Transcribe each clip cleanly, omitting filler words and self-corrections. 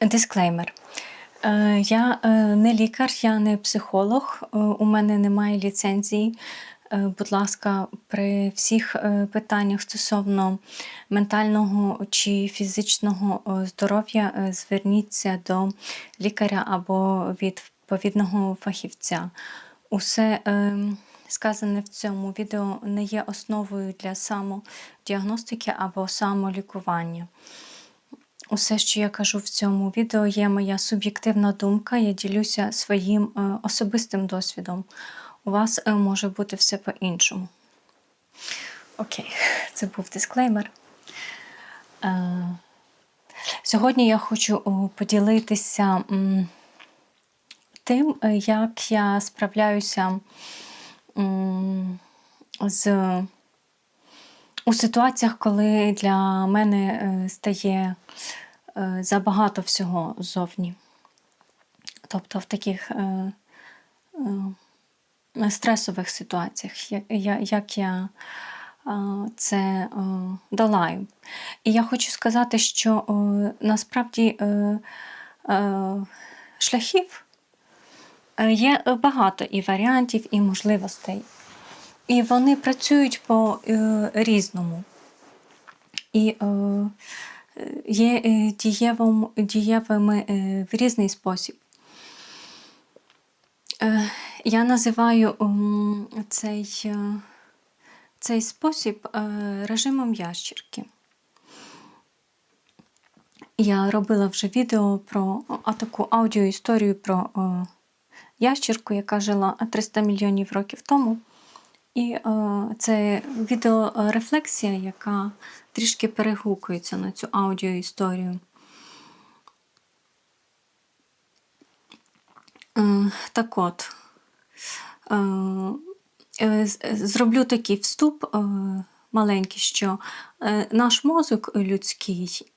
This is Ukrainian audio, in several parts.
Дисклеймер. Я не лікар, я не психолог, у мене немає ліцензії. Будь ласка, при всіх питаннях стосовно ментального чи фізичного здоров'я зверніться до лікаря або відповідного фахівця. Усе сказане в цьому відео не є основою для самодіагностики або самолікування. Усе, що я кажу в цьому відео, є моя суб'єктивна думка, я ділюся своїм особистим досвідом. У вас може бути все по-іншому. Окей, це був дисклеймер. Сьогодні я хочу поділитися тим, як я справляюся у ситуаціях, коли для мене стає забагато всього ззовні. Тобто в таких стресових ситуаціях, як я це долаю. І я хочу сказати, що насправді шляхів є багато і варіантів, і можливостей. І вони працюють по-різному. І є дієвими в різний спосіб. Я називаю цей спосіб режимом ящірки. Я робила вже відео про таку аудіоісторію про ящірку, яка жила 300 мільйонів років тому. І це відеорефлексія, яка трішки перегукується на цю аудіоісторію. Так от, зроблю такий вступ маленький, що наш мозок людський,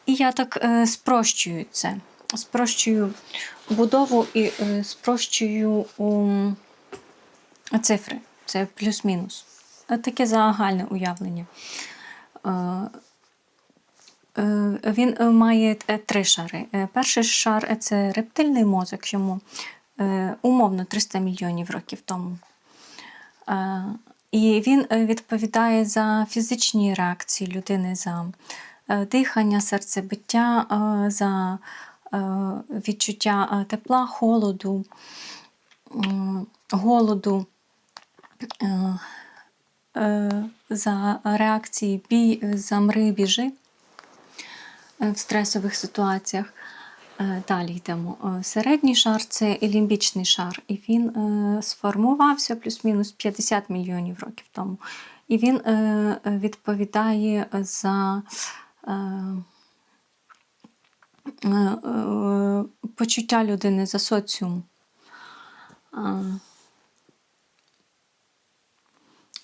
і я так спрощую це, спрощую будову і спрощую цифри, це плюс-мінус. Таке загальне уявлення. Він має 3 шари. Перший шар – це рептильний мозок, йому умовно 300 мільйонів років тому. І він відповідає за фізичні реакції людини, за дихання, серцебиття, за відчуття тепла, холоду, голоду, за реакції бій, замри, біжи в стресових ситуаціях. Далі йдемо. Середній шар – це лімбічний шар, і він сформувався плюс-мінус 50 мільйонів років тому. І він відповідає за почуття людини, за соціум.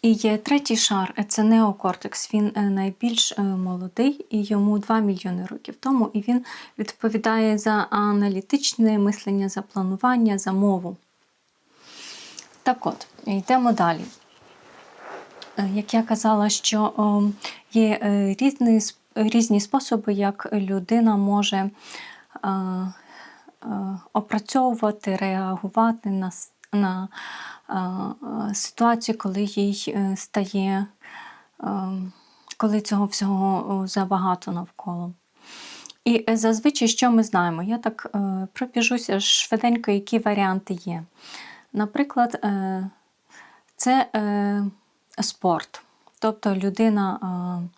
І є третій шар – це неокортекс. Він найбільш молодий, і йому 2 мільйони років тому. І він відповідає за аналітичне мислення, за планування, за мову. Так от, йдемо далі. Як я казала, що є різні способи, як людина може опрацьовувати, реагувати на ситуацію, коли їй стає, коли цього всього забагато навколо. І зазвичай, що ми знаємо? Я так пробіжуся швиденько, які варіанти є. Наприклад, це спорт. Тобто людина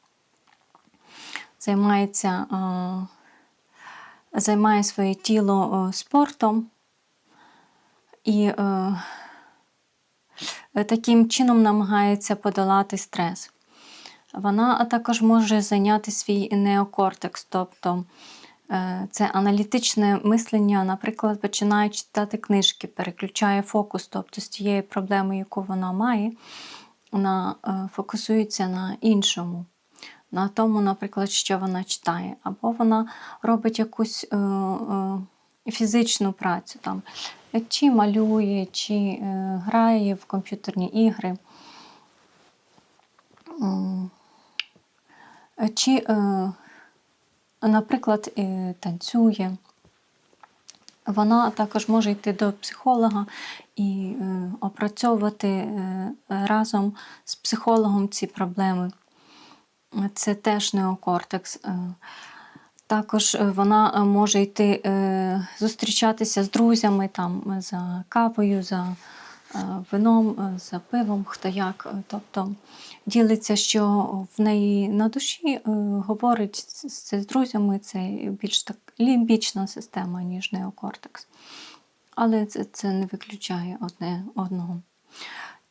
займає своє тіло спортом і таким чином намагається подолати стрес. Вона також може зайняти свій неокортекс, тобто це аналітичне мислення, наприклад, починає читати книжки, переключає фокус, тобто з тієї проблеми, яку вона має, вона фокусується на іншому, на тому, наприклад, що вона читає. Або вона робить якусь фізичну працю, там, чи малює, чи грає в комп'ютерні ігри, чи наприклад, танцює. Вона також може йти до психолога і опрацьовувати разом з психологом ці проблеми. Це теж неокортекс. Також вона може йти зустрічатися з друзями там, за кавою, за вином, за пивом, хто як. Тобто ділиться, що в неї на душі, говорить з друзями, це більш так лімбічна система, ніж неокортекс. Але це не виключає одне одного.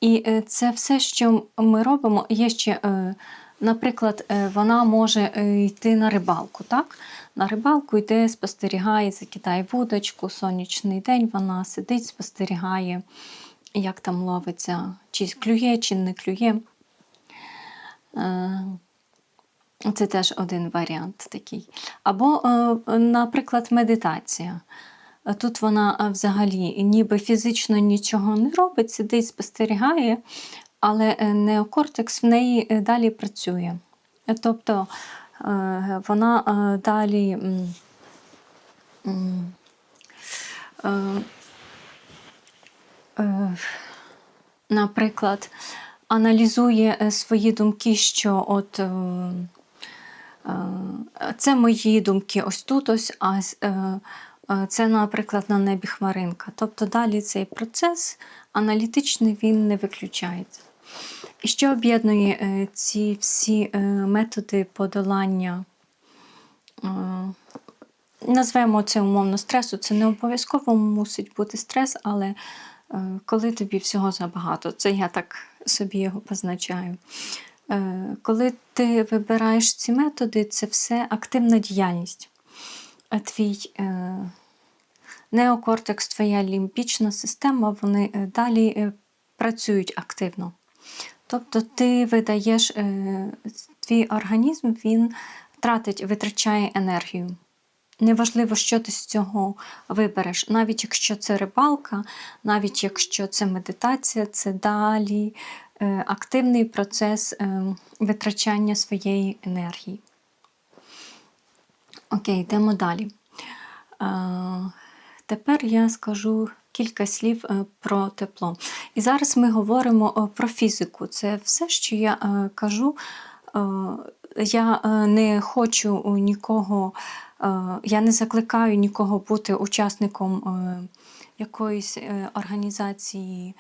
І це все, що ми робимо. Є ще, наприклад, вона може йти на рибалку, так? На рибалку йде, спостерігає, закидає вудочку, сонячний день, вона сидить, спостерігає, як там ловиться, чи клює, чи не клює. Це теж один варіант такий. Або, наприклад, медитація. Тут вона взагалі ніби фізично нічого не робить, сидить, спостерігає, але неокортекс в неї далі працює. Тобто вона далі наприклад, аналізує свої думки, що от це мої думки ось тут, ось, а це, наприклад, на небі хмаринка. Тобто далі цей процес аналітичний, він не виключається. І що об'єднує ці всі методи подолання, назвемо це умовно стресу, це не обов'язково мусить бути стрес, але коли тобі всього забагато, це я так собі його позначаю. Коли ти вибираєш ці методи, це все активна діяльність. Твій неокортекс, твоя лімбічна система, вони далі працюють активно. Тобто ти видаєш, твій організм, він витрачає енергію. Неважливо, що ти з цього вибереш. Навіть якщо це рибалка, навіть якщо це медитація, це далі активний процес витрачання своєї енергії. Окей, йдемо далі. Тепер я скажу кілька слів про тепло. І зараз ми говоримо про фізику. Це все, що я кажу. Я не хочу нікого, я не закликаю нікого бути учасником якоїсь організації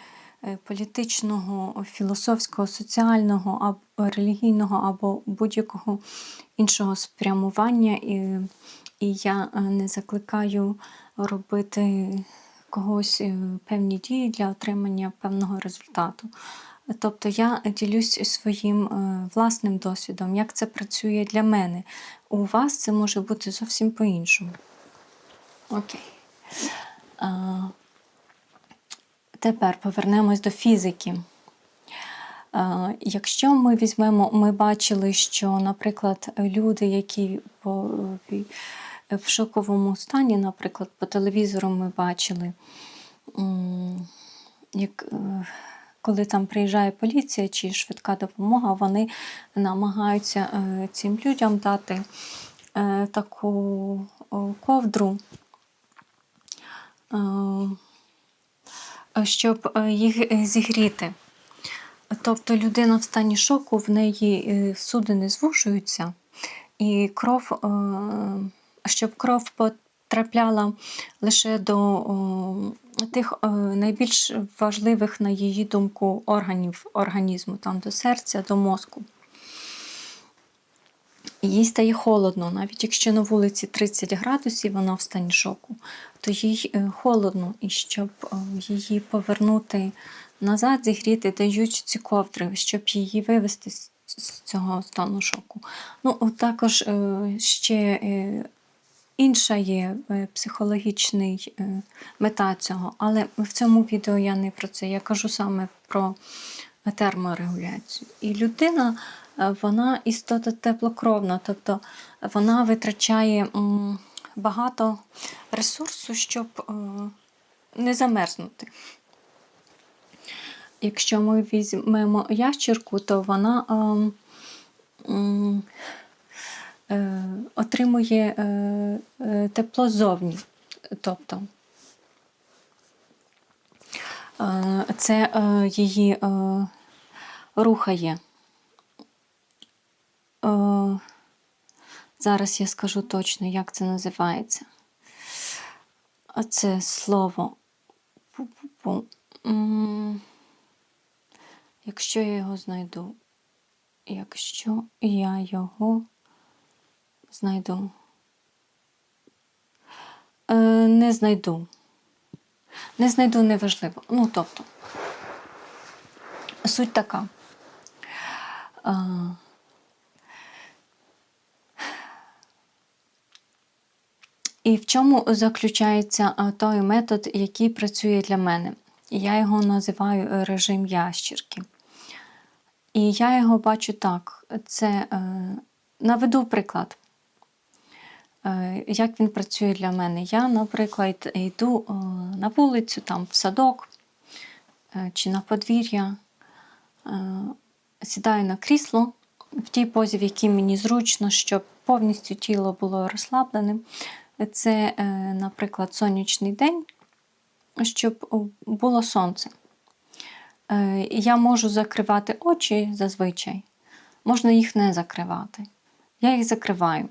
політичного, філософського, соціального, або релігійного, або будь-якого іншого спрямування. І я не закликаю робити когось певні дії для отримання певного результату. Тобто я ділюсь своїм власним досвідом, як це працює для мене. У вас це може бути зовсім по-іншому. Окей. Тепер повернемось до фізики. Якщо ми візьмемо, ми бачили, що, наприклад, люди, які в шоковому стані, наприклад, по телевізору ми бачили, як коли там приїжджає поліція чи швидка допомога, вони намагаються цим людям дати таку ковдру, щоб їх зігріти. Тобто людина в стані шоку, в неї судини звужуються, і щоб кров потрапляла лише до тих найбільш важливих, на її думку, органів організму, там до серця, до мозку. Їй стає холодно, навіть якщо на вулиці 30 градусів, вона в стані шоку, то їй холодно, і щоб її повернути назад, зігріти, дають ці ковдри, щоб її вивести з цього стану шоку. Ну, також ще інша є психологічний мета цього, але в цьому відео я не про це, я кажу саме про терморегуляцію. І людина, вона істота теплокровна, тобто вона витрачає багато ресурсу, щоб не замерзнути. Якщо ми візьмемо ящірку, то вона отримує тепло ззовні. Тобто це її рухає. Зараз я скажу точно, як це називається. А це слово. Якщо я його знайду. Якщо я його знайду. Не знайду. Не знайду, неважливо. Ну, тобто, суть така. І в чому заключається той метод, який працює для мене? Я його називаю режим ящірки. І я його бачу так. Це, наведу приклад, як він працює для мене. Я, наприклад, йду на вулицю, там, в садок чи на подвір'я, сідаю на крісло в тій позі, в якій мені зручно, щоб повністю тіло було розслабленим. Це, наприклад, сонячний день, щоб було сонце. Я можу закривати очі зазвичай, можна їх не закривати. Я їх закриваю.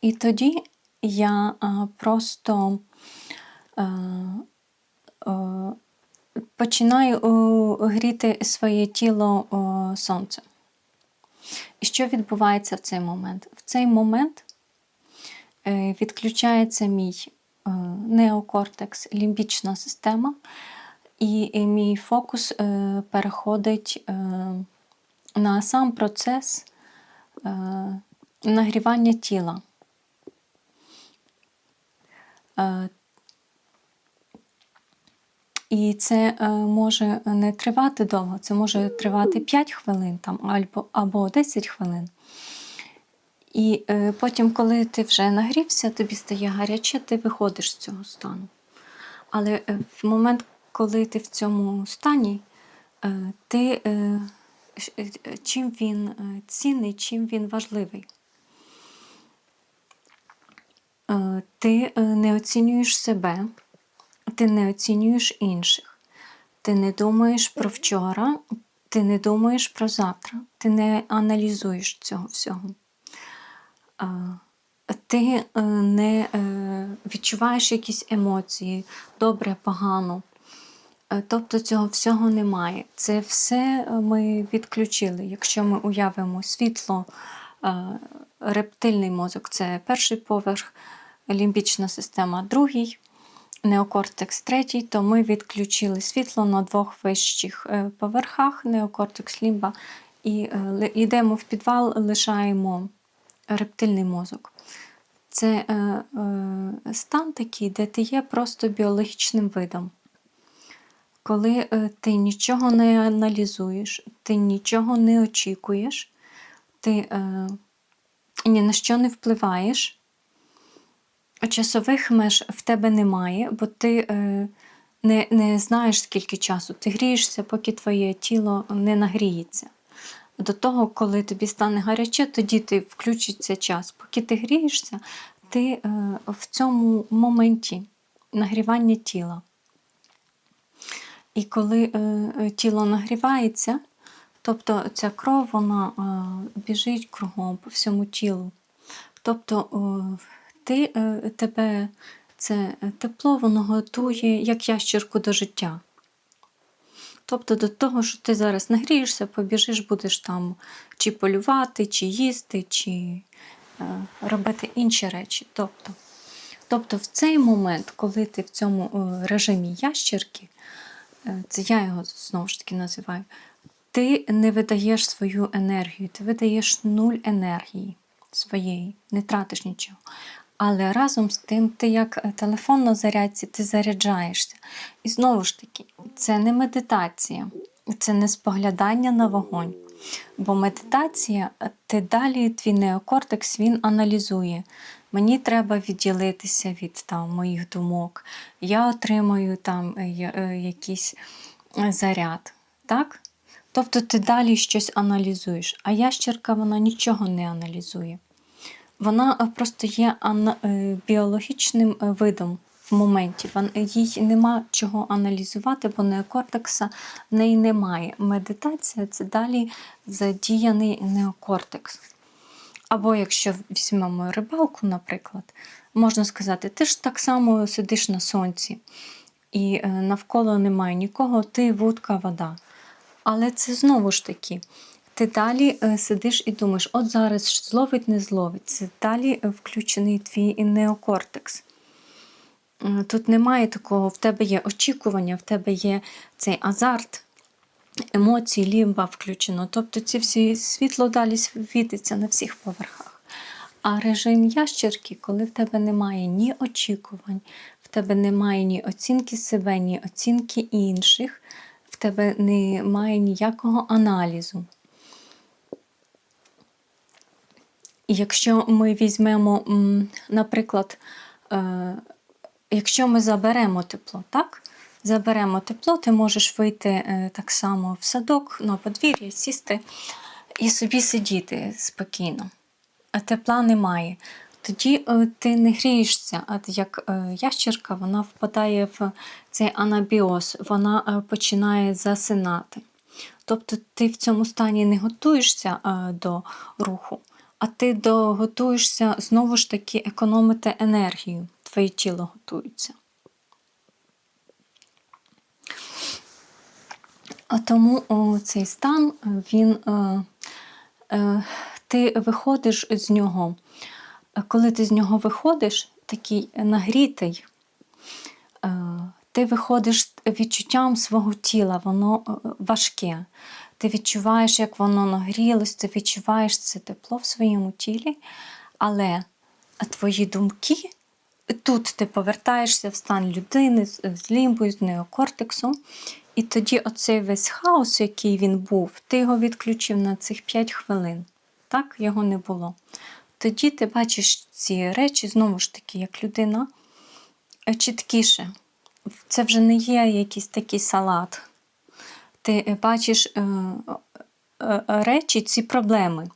І тоді я просто починаю гріти своє тіло сонцем. І що відбувається в цей момент? В цей момент відключається мій неокортекс, лімбічна система, і мій фокус переходить на сам процес нагрівання тіла. І це може не тривати довго, це може тривати 5 хвилин там, або 10 хвилин. І потім, коли ти вже нагрівся, тобі стає гаряче, ти виходиш з цього стану. Але в момент, коли ти в цьому стані, ти, чим він цінний, чим він важливий. Ти не оцінюєш себе, ти не оцінюєш інших. Ти не думаєш про вчора, ти не думаєш про завтра, ти не аналізуєш цього всього. Ти не відчуваєш якісь емоції, добре, погано. Тобто цього всього немає. Це все ми відключили. Якщо ми уявимо світло, рептильний мозок – це перший поверх, лімбічна система – другий, неокортекс – третій, то ми відключили світло на 2 вищих поверхах, неокортекс, лімба, і йдемо в підвал, лишаємо рептильний мозок. Це стан такий, де ти є просто біологічним видом. Коли ти нічого не аналізуєш, ти нічого не очікуєш, ти ні на що не впливаєш, часових меж в тебе немає, бо ти не знаєш, скільки часу. Ти грієшся, поки твоє тіло не нагріється. До того, коли тобі стане гаряче, тоді ти включиться час. Поки ти грієшся, ти в цьому моменті нагрівання тіла. І коли тіло нагрівається, тобто ця кров, вона біжить кругом по всьому тілу. Тобто тебе це тепло, воно готує, як ящірку до життя. Тобто до того, що ти зараз нагрієшся, побіжиш, будеш там чи полювати, чи їсти, чи робити інші речі. Тобто в цей момент, коли ти в цьому режимі ящірки, це я його знову ж таки називаю, ти не видаєш свою енергію, ти видаєш 0 енергії своєї, не тратиш нічого. Але разом з тим ти як телефон на зарядці, ти заряджаєшся. І знову ж таки, це не медитація, це не споглядання на вогонь. Бо медитація, ти далі, твій неокортекс, він аналізує. Мені треба відділитися від моїх думок. Я отримаю якийсь заряд. Так? Тобто ти далі щось аналізуєш. А ящерка, вона нічого не аналізує. Вона просто є біологічним видом в моменті. Їй нема чого аналізувати, бо неокортекса в неї немає. Медитація – це далі задіяний неокортекс. Або якщо візьмемо рибалку, наприклад, можна сказати, ти ж так само сидиш на сонці, і навколо немає нікого, ти вудка, вода. Але це знову ж таки, ти далі сидиш і думаєш, от зараз зловить, не зловить. Це далі включений твій неокортекс. Тут немає такого, в тебе є очікування, в тебе є цей азарт, емоції, лімба включено. Тобто ці всі світло далі світиться на всіх поверхах. А режим ящерки, коли в тебе немає ні очікувань, в тебе немає ні оцінки себе, ні оцінки інших, в тебе немає ніякого аналізу. І якщо ми візьмемо, наприклад, якщо ми заберемо тепло, так? Заберемо тепло, ти можеш вийти так само в садок, на подвір'я, сісти і собі сидіти спокійно. А тепла немає. Тоді ти не грієшся, а як ящерка, вона впадає в цей анабіоз, вона починає засинати. Тобто ти в цьому стані не готуєшся до руху, а ти готуєшся знову ж таки економити енергію. Твоє тіло готується. А тому цей стан, ти виходиш з нього. Коли ти з нього виходиш, такий нагрітий, ти виходиш відчуттям свого тіла, воно важке. Ти відчуваєш, як воно нагрілось, ти відчуваєш це тепло в своєму тілі, але твої думки, тут ти повертаєшся в стан людини з лімбою, з неокортексом, і тоді оцей весь хаос, який він був, ти його відключив на цих 5 хвилин. Так, його не було. Тоді ти бачиш ці речі, знову ж таки, як людина, чіткіше. Це вже не є якийсь такий салат. Ти бачиш речі, ці проблеми.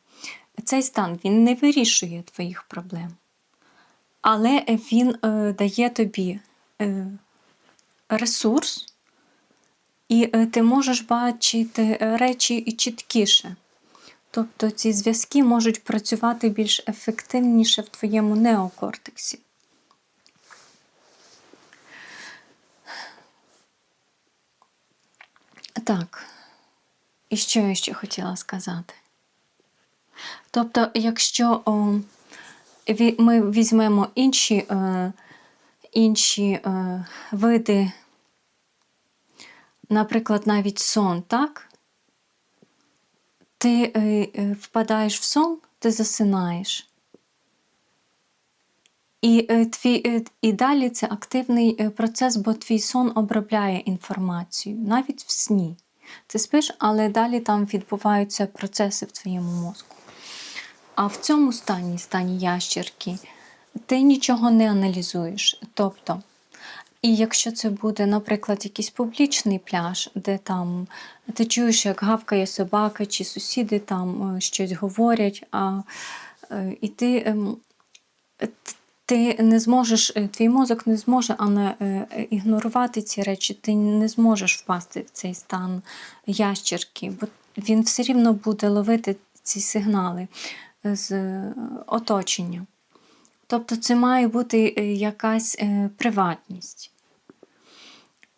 Цей стан, він не вирішує твоїх проблем. Але він дає тобі ресурс, і ти можеш бачити речі і чіткіше. Тобто ці зв'язки можуть працювати більш ефективніше в твоєму неокортексі. Так, і що я ще хотіла сказати? Тобто, якщо ми візьмемо інші види, наприклад, навіть сон, так? Ти впадаєш в сон, ти засинаєш. І далі це активний процес, бо твій сон обробляє інформацію, навіть в сні. Ти спиш, але далі там відбуваються процеси в твоєму мозку. А в цьому стані ящерки, ти нічого не аналізуєш. Тобто, і якщо це буде, наприклад, якийсь публічний пляж, де там ти чуєш, як гавкає собака, чи сусіди там щось говорять, і ти не зможеш, твій мозок не зможе ігнорувати ці речі, ти не зможеш впасти в цей стан ящерки, бо він все рівно буде ловити ці сигнали з оточення. Тобто це має бути якась приватність.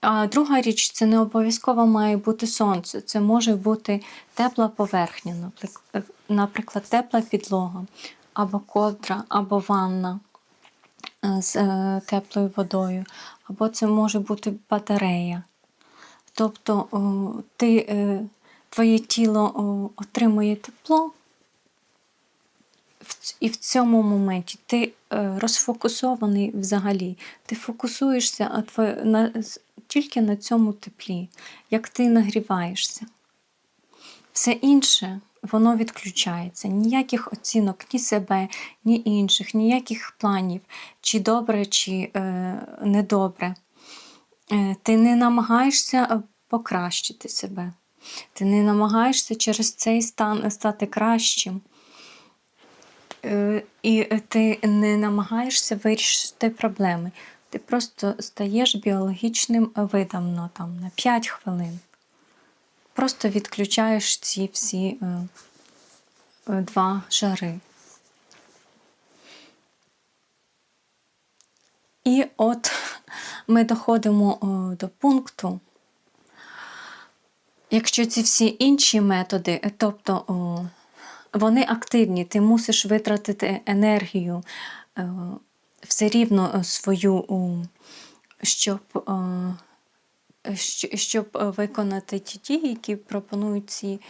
А друга річ, це не обов'язково має бути сонце. Це може бути тепла поверхня, наприклад, тепла підлога, або ковдра, або ванна з теплою водою, або це може бути батарея. Тобто твоє тіло отримує тепло, і в цьому моменті ти розфокусований взагалі. Ти фокусуєшся тільки на цьому теплі, як ти нагріваєшся. Все інше, воно відключається. Ніяких оцінок ні себе, ні інших, ніяких планів, чи добре, чи недобре. Ти не намагаєшся покращити себе. Ти не намагаєшся через цей стан стати кращим. І ти не намагаєшся вирішити проблеми. Ти просто стаєш біологічним видом на 5 хвилин. Просто відключаєш ці всі 2 жари. І от ми доходимо до пункту, якщо ці всі інші методи, тобто вони активні, ти мусиш витратити енергію все рівно свою, щоб виконати ті дії, які пропонують ці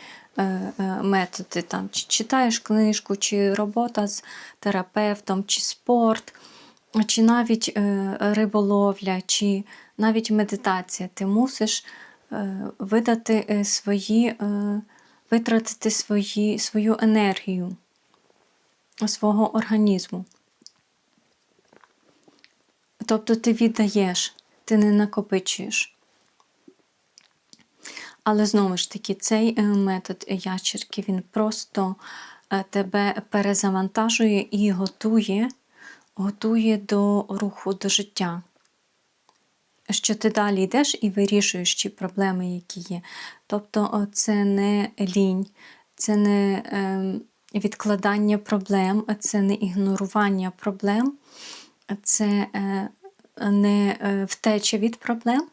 методи. Там, чи читаєш книжку, чи робота з терапевтом, чи спорт, чи навіть риболовля, чи навіть медитація. Ти мусиш витратити свою енергію, свого організму. Тобто ти віддаєш, ти не накопичуєш. Але знову ж таки, цей метод ящерки, він просто тебе перезавантажує і готує до руху, до життя. Що ти далі йдеш і вирішуєш ті проблеми, які є. Тобто це не лінь, це не відкладання проблем, це не ігнорування проблем, це не втеча від проблем,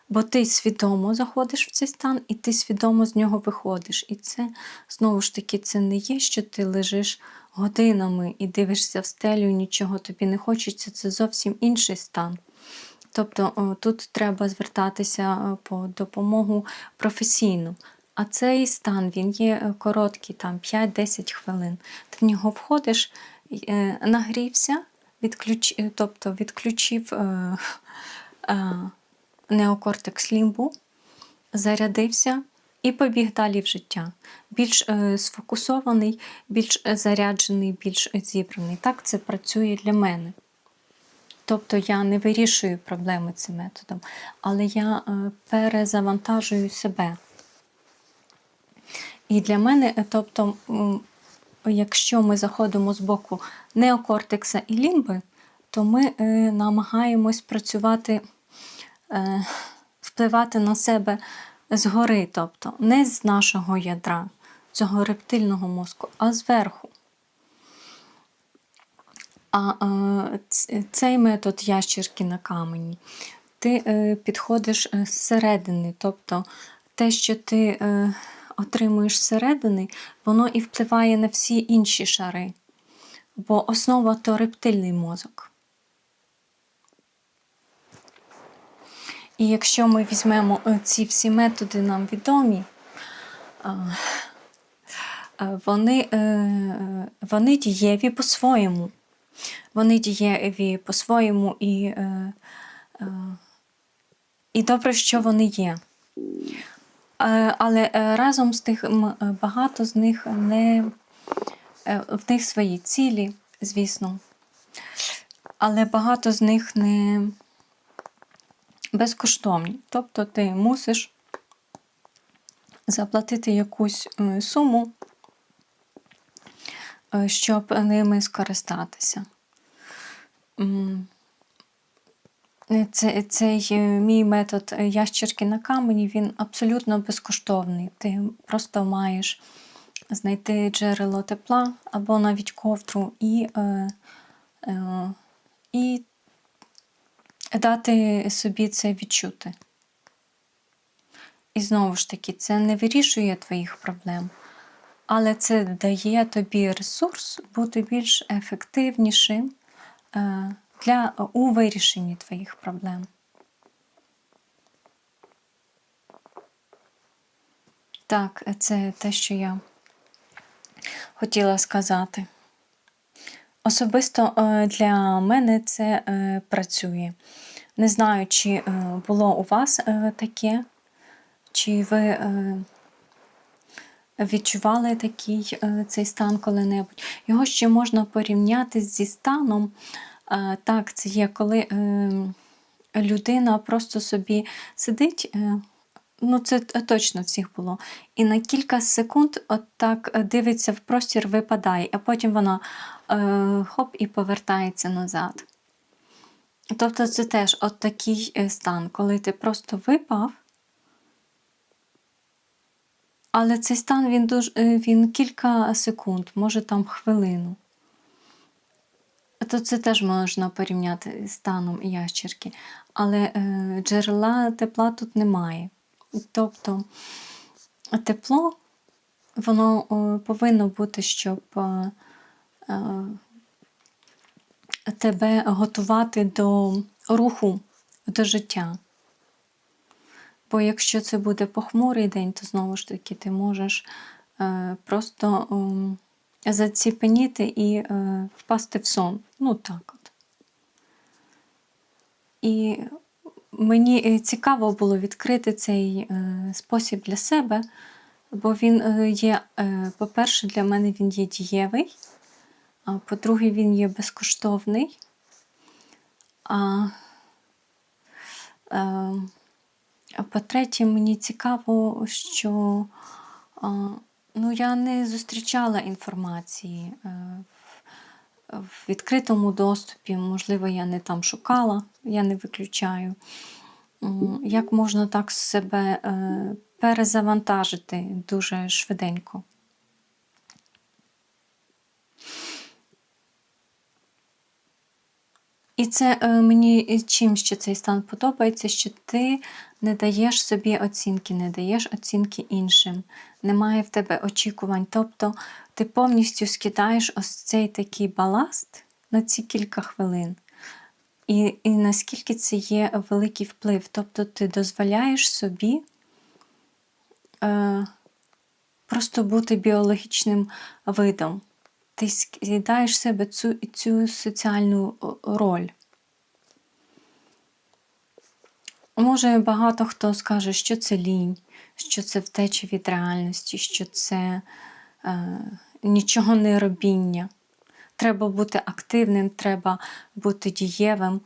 бо ти свідомо заходиш в цей стан і ти свідомо з нього виходиш. І це, знову ж таки, це не є, що ти лежиш годинами і дивишся в стелю, нічого тобі не хочеться, це зовсім інший стан. Тобто тут треба звертатися по допомогу професійну. А цей стан, він є короткий, там 5-10 хвилин. Ти в нього входиш, нагрівся, відключив неокортекс лімбу, зарядився і побіг далі в життя. Більш сфокусований, більш заряджений, більш зібраний. Так це працює для мене. Тобто я не вирішую проблеми цим методом, але я перезавантажую себе. І для мене, тобто, якщо ми заходимо з боку неокортекса і лімби, то ми намагаємось працювати, впливати на себе згори, тобто не з нашого ядра, цього рептильного мозку, а зверху. А цей метод ящерки на камені, ти підходиш зсередини, тобто те, що ти отримуєш зсередини, воно і впливає на всі інші шари, бо основа – то рептильний мозок. І якщо ми візьмемо ці всі методи нам відомі, вони дієві по-своєму. Вони дієві по-своєму і добре, що вони є. Але разом з тим багато з них в них свої цілі, звісно. Але багато з них не безкоштовні. Тобто ти мусиш заплатити якусь суму, щоб ними скористатися. Цей мій метод ящерки на камені, він абсолютно безкоштовний. Ти просто маєш знайти джерело тепла або навіть ковдру і дати собі це відчути. І знову ж таки, це не вирішує твоїх проблем, але це дає тобі ресурс бути більш ефективнішим у вирішенні твоїх проблем. Так, це те, що я хотіла сказати. Особисто для мене це працює. Не знаю, чи було у вас таке, чи ви відчували цей стан коли-небудь. Його ще можна порівняти зі станом. Так, це є, коли людина просто собі сидить Ну, це точно всіх було. І на кілька секунд от так дивиться в простір, випадає, а потім вона хоп і повертається назад. Тобто це теж от такий стан, коли ти просто випав, але цей стан він кілька секунд, може там хвилину. То це теж можна порівняти з станом ящерки. Але джерела тепла тут немає. Тобто тепло, воно повинно бути, щоб тебе готувати до руху, до життя. Бо якщо це буде похмурий день, то знову ж таки ти можеш просто заціпеніти і впасти в сон. Ну так от. І мені цікаво було відкрити цей спосіб для себе, бо він є, по-перше, для мене він є дієвий, а по-друге, він є безкоштовний. По-третє, мені цікаво, що я не зустрічала інформації в відкритому доступі, можливо, я не там шукала, я не виключаю. Як можна так себе перезавантажити дуже швиденько. І це мені чим ще цей стан подобається, що ти не даєш собі оцінки, не даєш оцінки іншим. Немає в тебе очікувань. Тобто ти повністю скидаєш ось цей такий баласт на ці кілька хвилин. І наскільки це є великий вплив. Тобто ти дозволяєш собі просто бути біологічним видом. Ти скидаєш себе цю соціальну роль. Може, багато хто скаже, що це лінь, що це втеча від реальності, що це нічого не робіння. Треба бути активним, треба бути дієвим,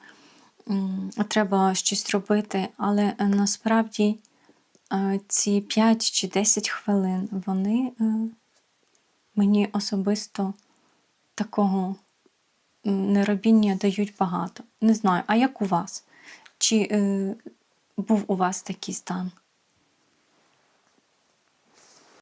треба щось робити, але насправді ці 5 чи 10 хвилин, вони мені особисто такого неробіння дають багато. Не знаю, а як у вас? Чи був у вас такий стан?